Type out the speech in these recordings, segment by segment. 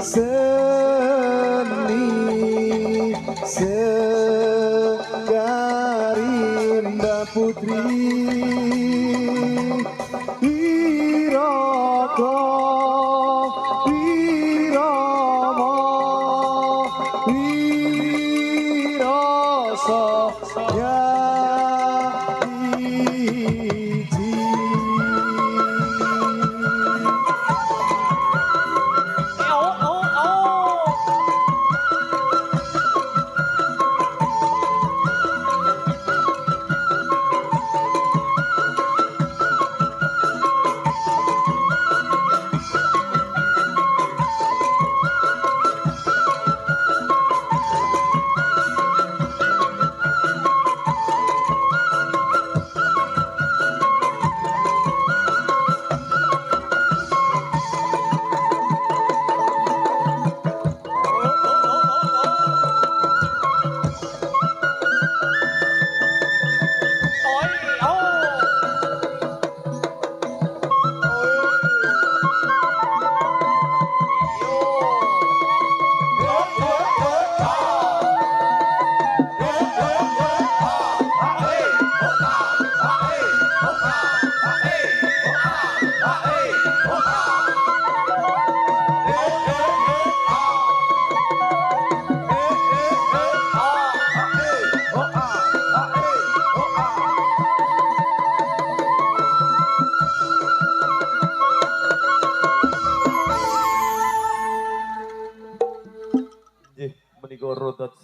seni segari Mbak Putri Wiroko Wiromo Wiroso ya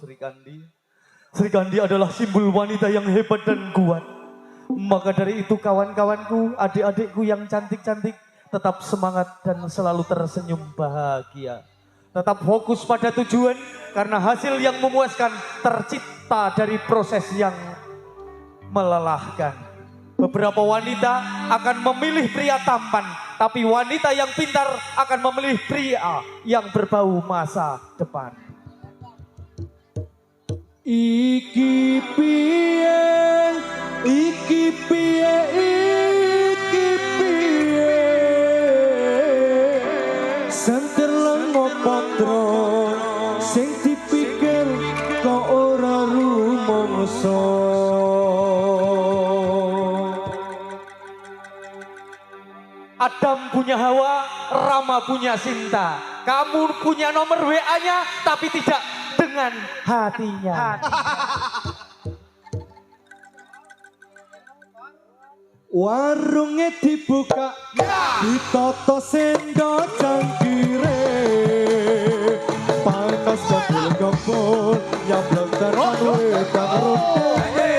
Sri Kandi. Sri Kandi adalah simbol wanita yang hebat dan kuat. Maka dari itu kawan-kawanku, adik-adikku yang cantik-cantik, tetap semangat dan selalu tersenyum bahagia. Tetap fokus pada tujuan karena hasil yang memuaskan tercipta dari proses yang melelahkan. Beberapa wanita akan memilih pria tampan, tapi wanita yang pintar akan memilih pria yang berbau masa depan. Iki piye, iki piye, iki piye, santer lengo potro, sing dipikir kok ora rumangsa. Adam punya Hawa, Rama punya Sinta. Kamu punya nomor WA-nya, tapi tidak dengan hatinya. Warungnya dibuka, ditoto sendok cangkire, panas gembul-gembul, nyablon tenan wedang rute.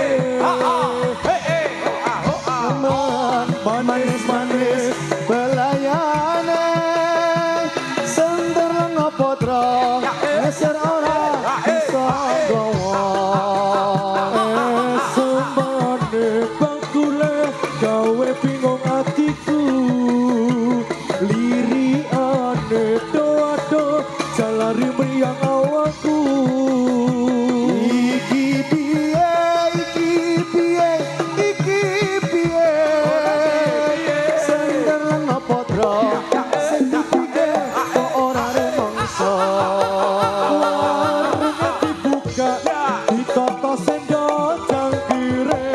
Manis-manis belayane, sender ngopotro, eser ora bisa gawa. Sembane bakule gawe bingung atiku, liriane doa-doa jalari meriang awakku. Iki piye, iki piye, iki piye, sender ngopotro, sing dipikir kok ora rumangsa. Warungnya dibuka, ditoto sendok cangkire,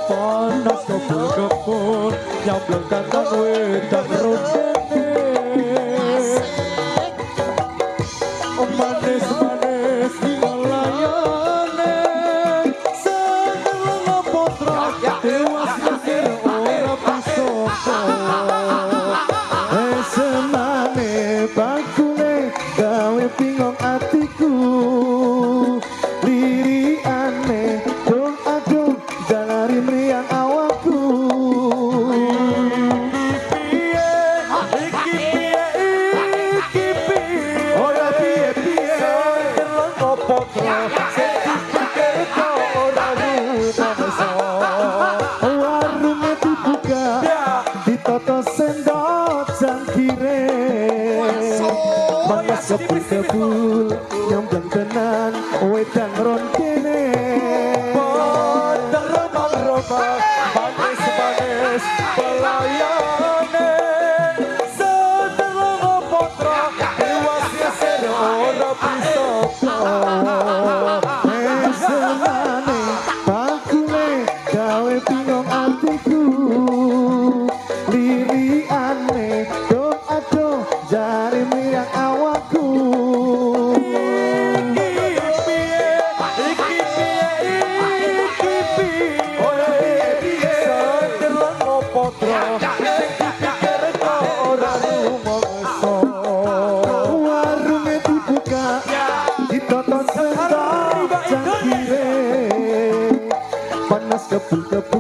panas kebul-kebul, nyablon kantong wedang rondene. Manis-manis belayane, seneng ngopotro, tewas mikir ora bisa. Semane bakule gawe bingung atiku, liriane dong-adong jalari meriang awakku. Iki piye, iki piye, ora piye-piye, seneng ngopotro, sing dipikir kok ora rumangsa. Warungnya dibuka, ditoto sendok cangkire, panas kebul-kebul, nyamblang tenan wedang rondene. Bodang romang-romang, manis-manis belayane,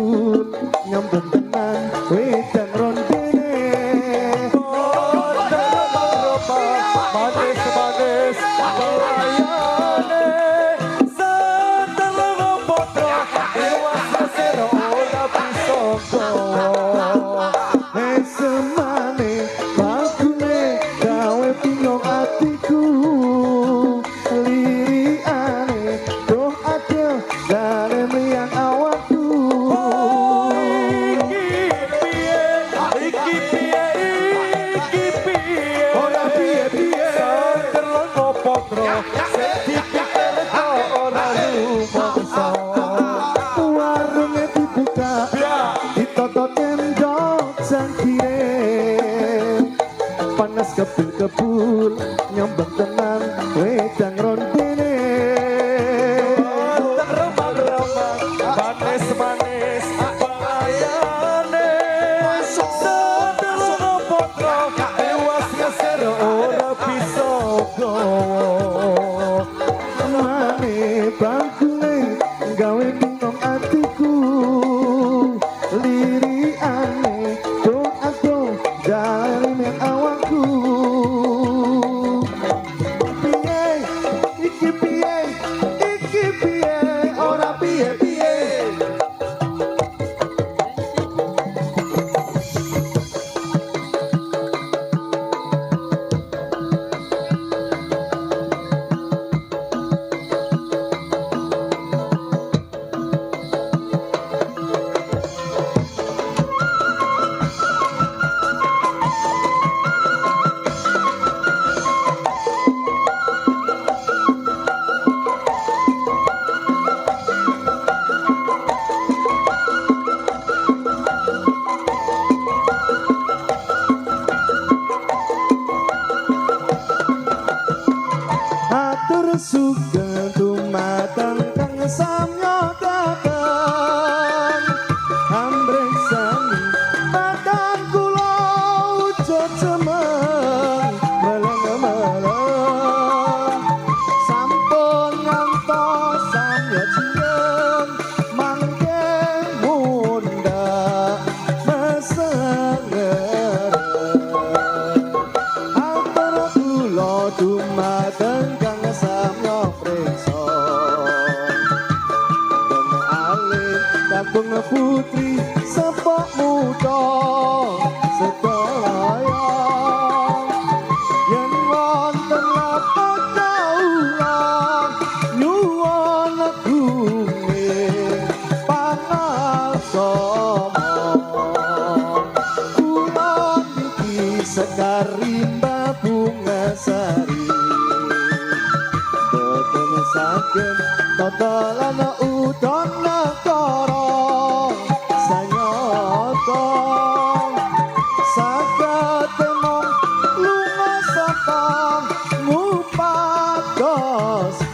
kebul nyambung tenan wedang rondene manis-manis pelayane setelah ngopotro ewas sero ora bisa gowo semane bagune gawe bingung atiku lirikane doh ada dari mriyang awakku iki piye ora piye-piye setelah ngopotro dipikir ora rumangsa warunge dibuka ditoto tendok sangkire panas kebul-kebul nyambang tenan wedang rondene remang-remang manis-manis pelayane setelah ngopotro ewas sero ora bisa gowo mane bangkune gawe bingung atiku lirikane doa-do jalane awakku piye iki piye ora piye-piye atur sugeng dumateng kang samya dateng ambreksani badan kula ujud cemeng meleng-meleng sampun ngantos samya cium mangke mundhak mesengeren atur kula dumateng kang samya preksa den alih kakung putri sepok muda sedaya yen wonten lapak kaulan nyuwun gune pangasama kula niki sekarimba bunga sari boten saken totolan udon negara sanyata saged mong lunga saka ngupados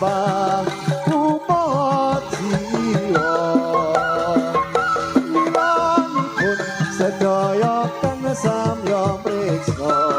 bang upajiwa milanipun sedaya kang samya preksa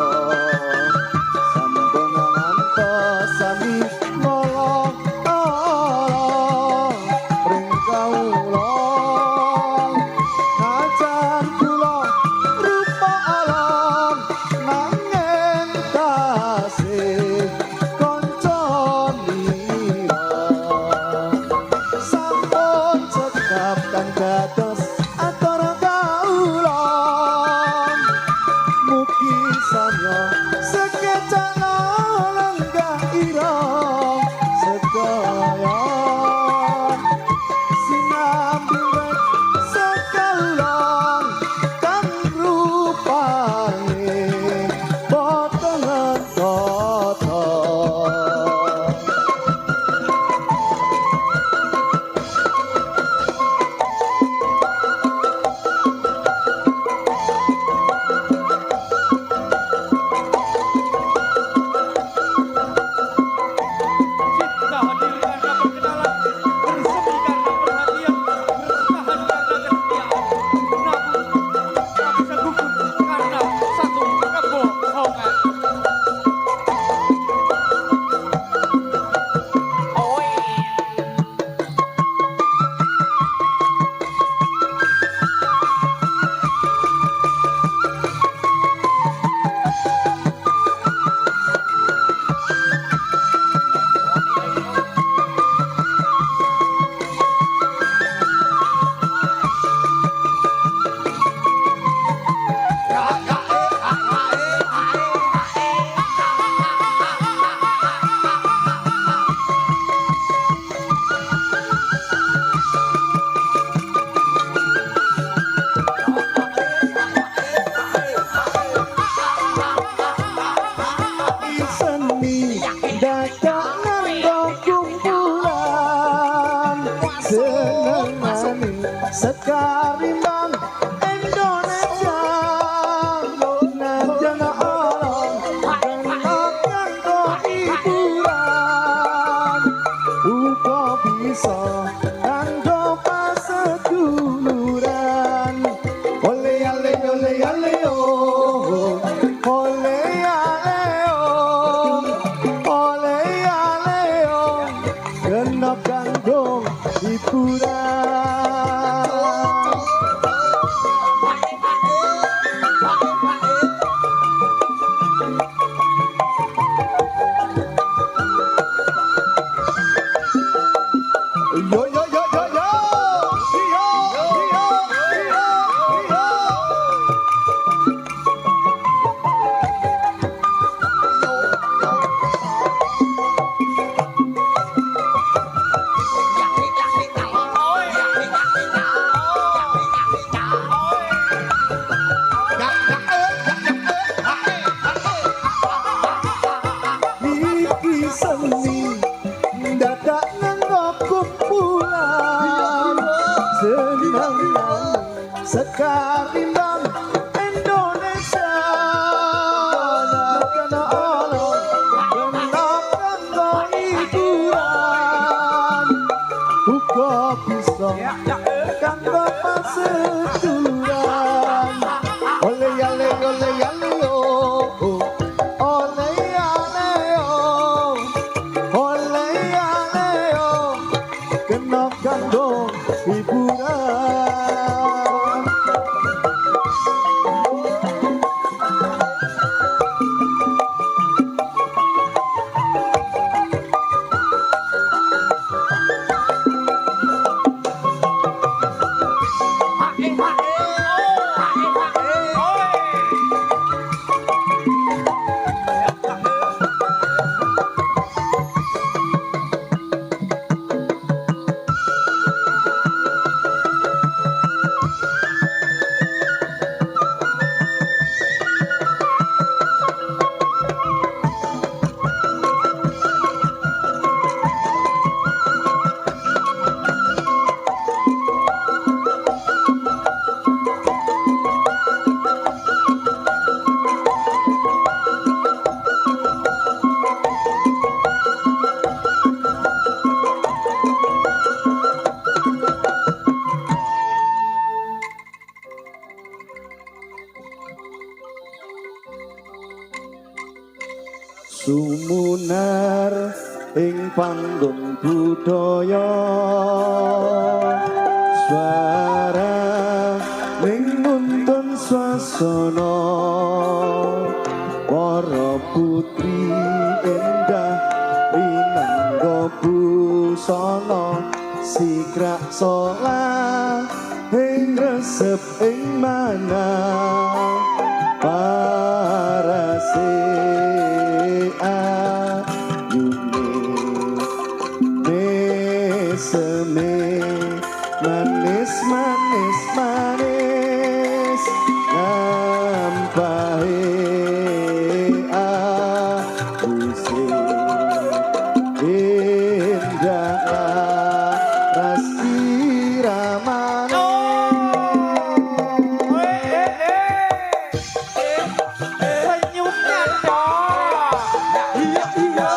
sekarimbang Indonesia najan alam kenakan hiburan uga bisa kanggo paseduluran ole ale oh ole ale oh genap kanggo hiburan yo yo yo yo yo iki seni dadak nganggo kumpulan senang sekarimbang Indonesia kena alam genap kanggo hiburan uga bisa kanggo paseduluran ole ale oh ole ale oh genap kanggo hiburan sumunar ing panggung budaya suara ning nuntun swasana para putri endah rinangga busana sikrak solah ing resep ing mana parase manis manis manis nampahe aku sing indah ras iramane Senyumnya dong. iya iya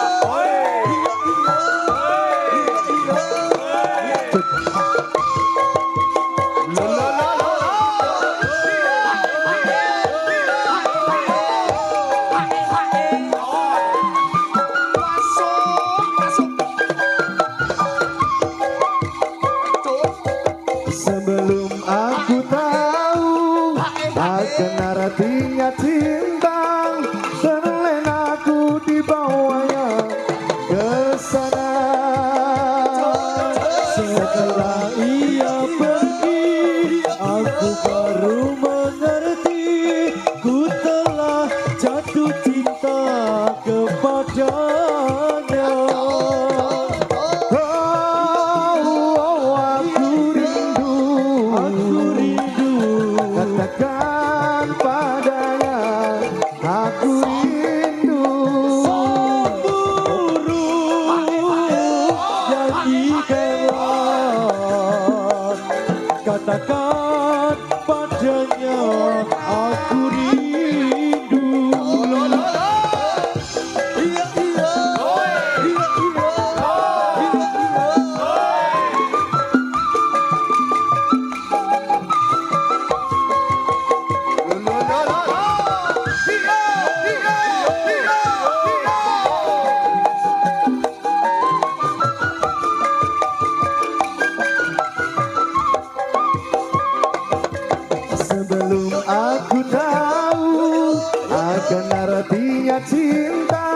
sebelum aku tahu akan artinya cinta terlena aku dibawanya ke sana setelah ia pergi aku baru mengerti ku telah jatuh cinta kepadanya aku rindu katakan padanya padanya aku rindu. Iya iya. Iya iya. Iya iya. Sebelum aku tahu akan artinya cinta,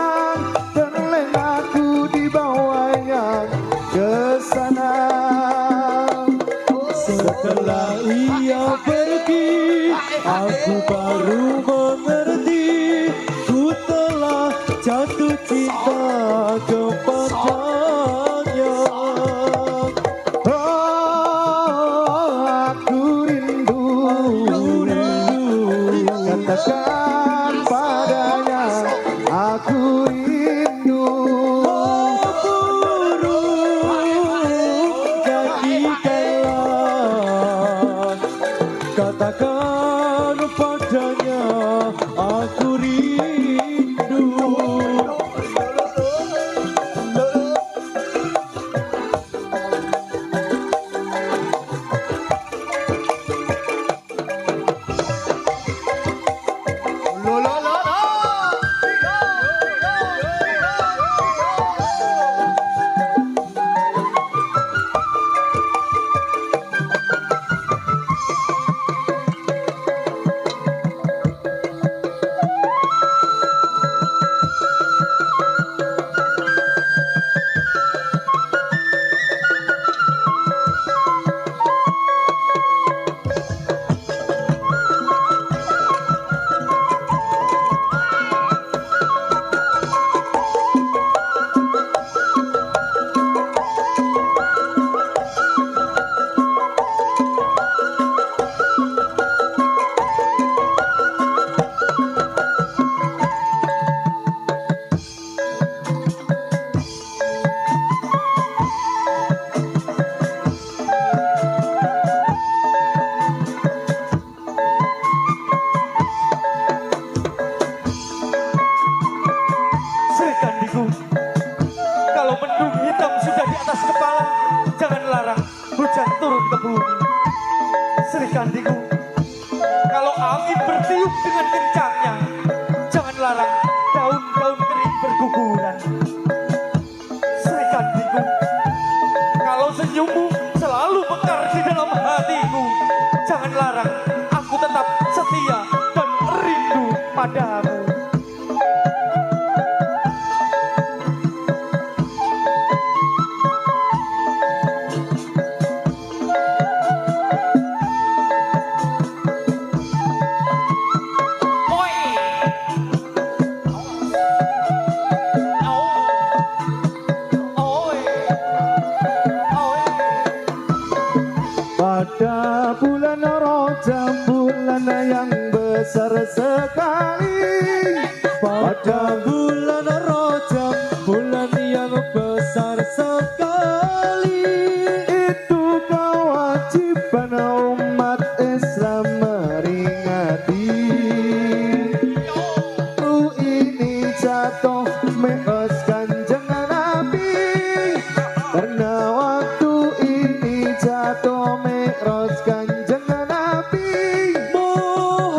terlena aku dibawanya ke sana. Setelah ia pergi, aku baru mengerti, ku telah jatuh cinta kepadanya. Aku rindu, katakan padanya, aku rindu. Burung jadikanlah, katakan padanya, aku rindu. Sri Kandiku, kalau mendung hitam sudah di atas kepala, jangan larang hujan turun ke bumi. Sri Kandiku, kalau angin bertiup dengan kencangnya, jangan larang daun-daun kering berguguran. Sri Kandiku, kalau senyummu selalu mekar di dalam hatiku, jangan larang aku tetap setia dan rindu padamu. Pada bulan Rajab, bulan yang besar sekali. Pada bulan Rajab, bulan yang besar sekali. Itu kewajiban umat Islam meringati. Ini jatuh Mi'raj Kanjeng Nabi, karena waktu ini jatuh Mi'raj Kanjeng Nabi. Mohon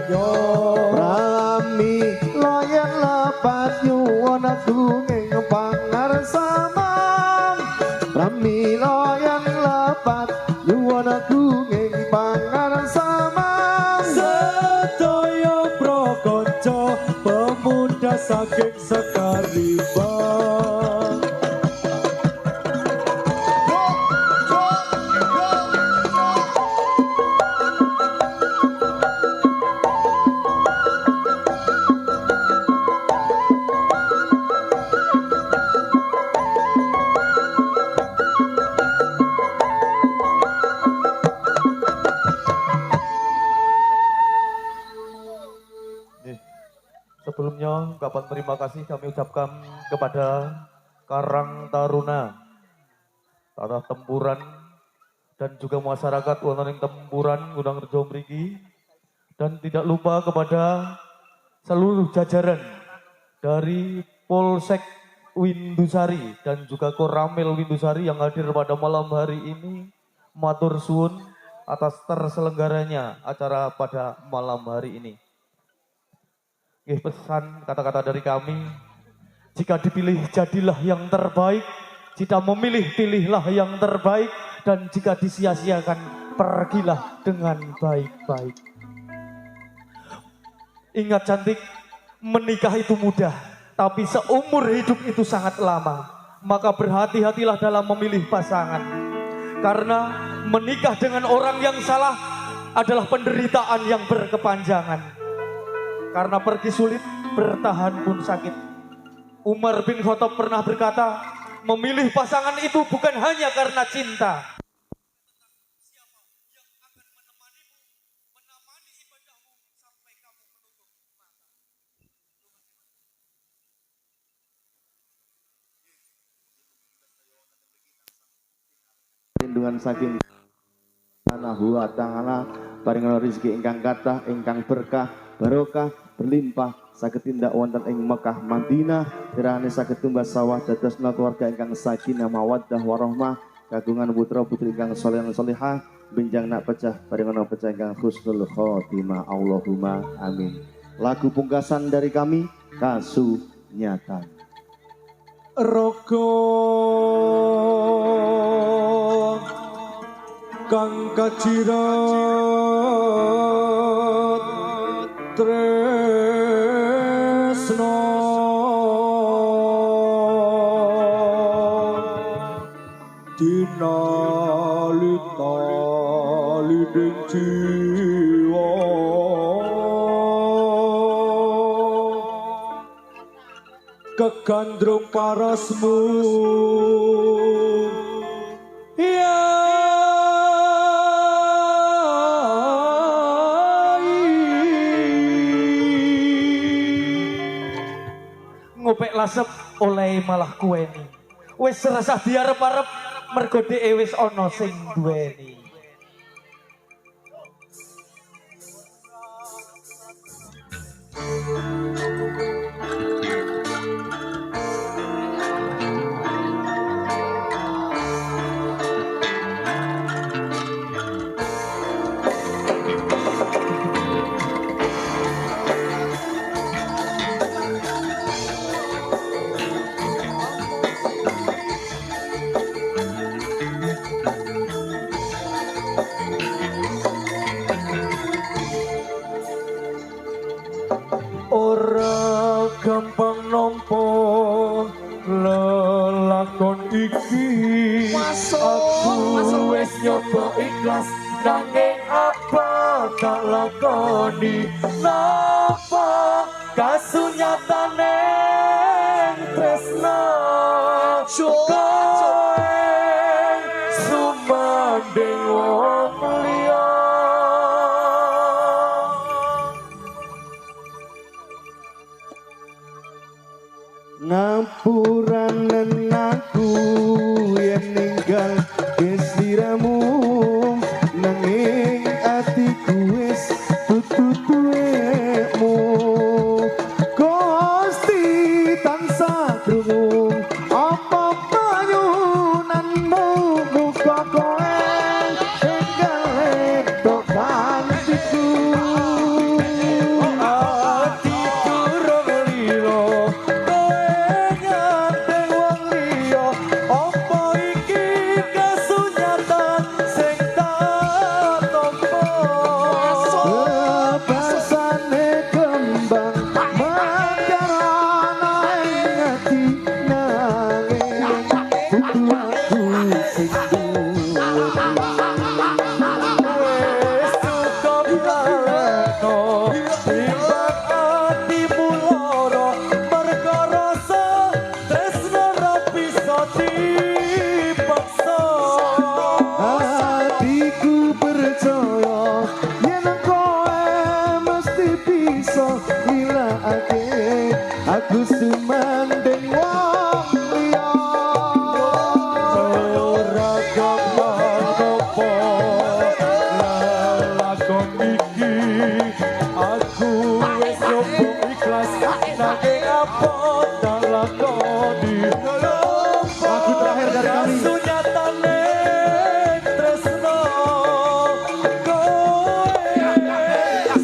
donya rami layan lepat nyuwun aku ing pangarsaman rami layan lepat nyuwun aku ing pangarsaman sedaya prakanca pemuda saking sekariban. Sebelumnya, ungkapan terima kasih kami ucapkan kepada Karang Taruna, Tanah Tempuran, dan juga masyarakat wonten Tempuran, Gunung Rejo mriki, dan tidak lupa kepada seluruh jajaran dari Polsek Windusari dan juga Koramil Windusari yang hadir pada malam hari ini. Matur suwun atas terselenggaranya acara pada malam hari ini. Pesan kata-kata dari kami, jika dipilih jadilah yang terbaik, jika memilih pilihlah yang terbaik, dan jika disia-siakan pergilah dengan baik-baik. Ingat cantik, menikah itu mudah, tapi seumur hidup itu sangat lama. Maka berhati-hatilah dalam memilih pasangan, karena menikah dengan orang yang salah adalah penderitaan yang berkepanjangan. Karena pergi sulit, bertahan pun sakit. Umar bin Khattab pernah berkata, memilih pasangan itu bukan hanya karena cinta. Siapa yang akan menemanimu, menemani ibadahmu sampai kamu menutup mata. Lindungan saking Subhanahu wa ta'ala paringan rezeki ingkang kathah ingkang berkah barokah berlimpah saged tindak wonten ing Mekah Madinah kirane saged tumbas sawah dadosna keluarga ingkang sakinah mawaddah warahmah kagungan putra putri ingkang saleh lan salihah benjang nak pecah paringan pecah ingkang husnul khotimah Allahumma amin. Lagu pungkasan dari kami Kasunyatan. Roko kang kacirat tresno dinalita liding jiwa kegandrung parasmu ya ngopek lasep oleh malah kuweni. Wis serasa diarep-arep mergo dhewe wis ana sing duweni. ora gampang nampa lelakon iki aku wis nyoba ikhlas nanging apa tak lakoni napa kasunyatane tresna kowe sumanding wong liya Ngampuranen aku yen ninggal kesiramu nanging atiku wis tututuemu Gusti tansah krungu apa panyunanmu muga kowe enggal tok kantiku timbang atimu lara merga rasa tresno ra bisa dipaksa. Hatiku percaya yen kowe mesti bisa nilakake aku sumandeng wong liya. ora gampang nopo lakon iki aku wis nyoba ikhlas nanging apa tak lakoni Lagu terakhir dari kami. Sunyatane tresno kowe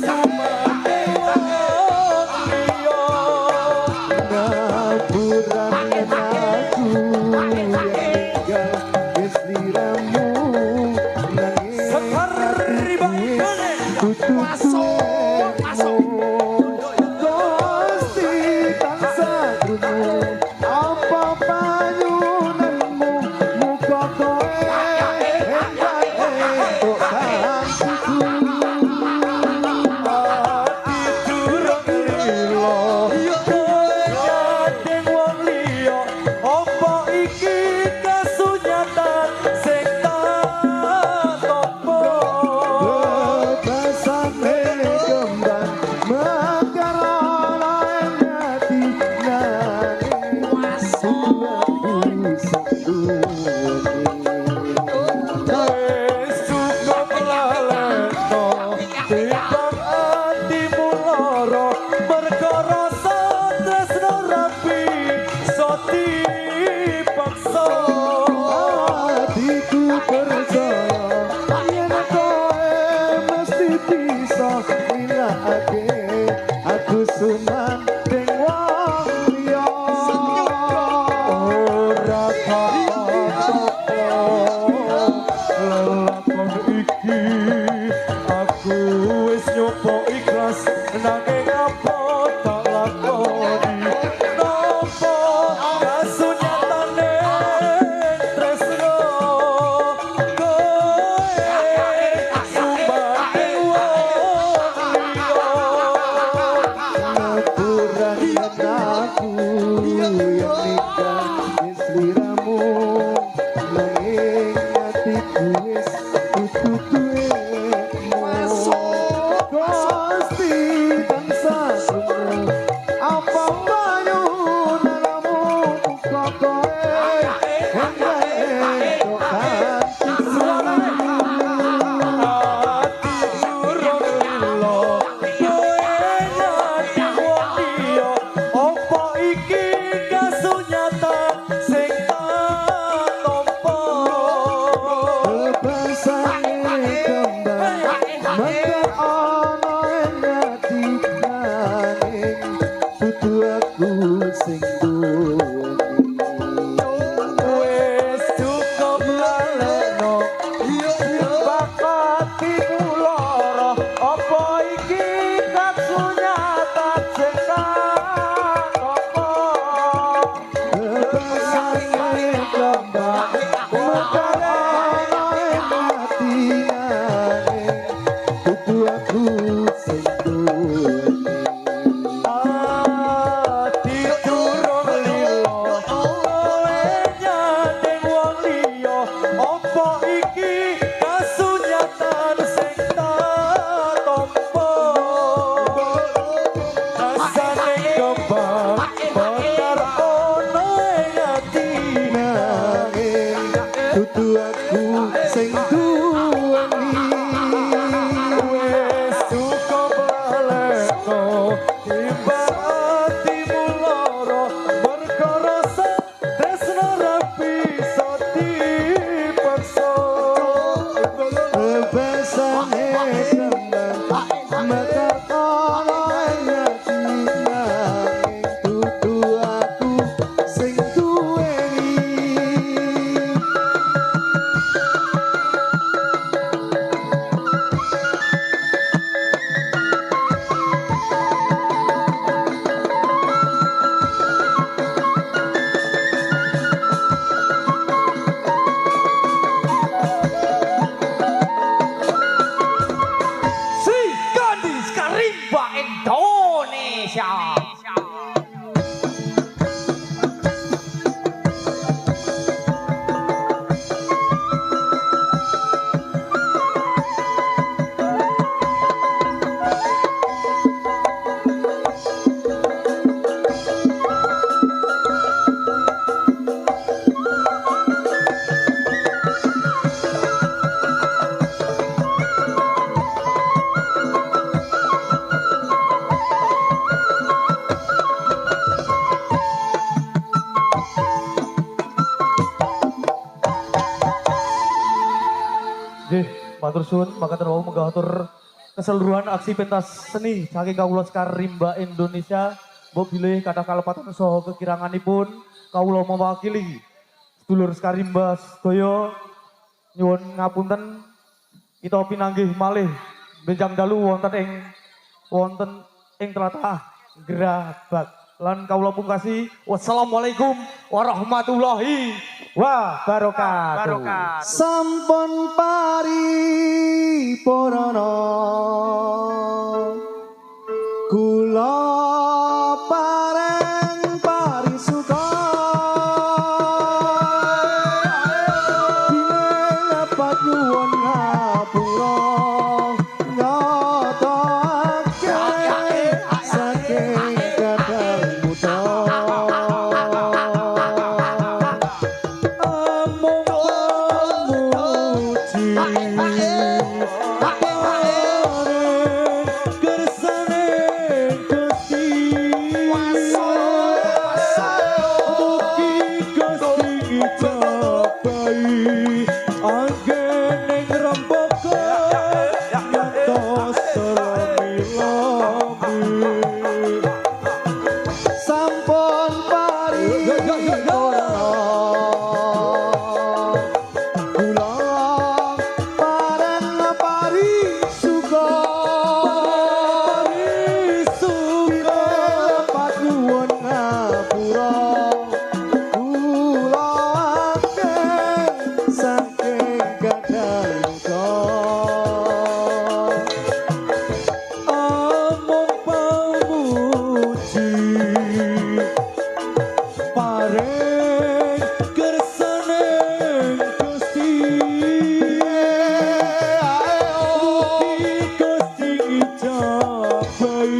sumandeng wong liya. Ngapuran aku yang tinggal wis liramu nanging Sekar ribang kene. Gusti tansah krungu apa panyunanmu muga kowe enggak entuk kantiku. Durung lilo kowe nyadeng wong liya apa iki kasunyatan sing tak tampa. Bebasane kembang mekar ana ing ati nanging aku Wis cukup laleno timbang atimu lara merga rasa tresno ra bisa dipaksa. hatiku percaya yen kowe mesti bisa nilakake aku sumandeng wong liya. ora lakon iki aku wis nyoba ikhlas nanging apa tak lakoni Nopo kasunyatane tresno kowe sumandeng wong liya. Ngapuran aku yang nikah wis liramu nanging atiku wis kudu duwemu. Gusti tansah krungu apa panyunanmu muga kowe enggak entuk kantiku. Ati durung lilo kowe nyadeng wong liya apa iki kasunyatan sing tak tampa. Bebasane kembang mekar ana ing ati nanging dudu aku sing duweni. Wis cukup laleno timbang atimu lara apa iki kasunyatan sing tak tampa. Bebasane kembang mekar ana ing ati nanging dudu aku sing duweni. Ati durung lilo kowe nyadeng wong liya apa iki kasunyatan sing tak tampa. Rasane kembang mekar ono ing ati Nanging dudu aku sing duweni. wis cukup laleno timbang atimu lara merga rasa tresno ra bisa dipaksa. Bebasane kembang mekar ana ing ati nanging dudu aku sing duweni. Indonesia. Nggih, matur suwun makaten wau mengatur keseluruhan aksi pentas seni saking kawula Skarimba Indonesia. Mbok bilih kathah kalepatan saha kekiranganipun kawula mewakili sedulur Skarimba sedaya nyuwun ngapunten kita pinanggih malih benjang dalu wonten ing tlatah Grabak. Lan kawula pungkasi wassalamualaikum warahmatullahi wabarakatuh. Sampun paripurana kula pareng parisuka dilepat nyuwun ngapura ngatake saking kadang muda amung pamuji kersane Gusti mugi Gusti capai anggening rembaka ngantos selami-lami sampun paripurna kula pareng parisuka lepat nyuwun ngapura kula akeh saking kadang luka amung pamuji pareng kersane Gusti mugi Gusti capai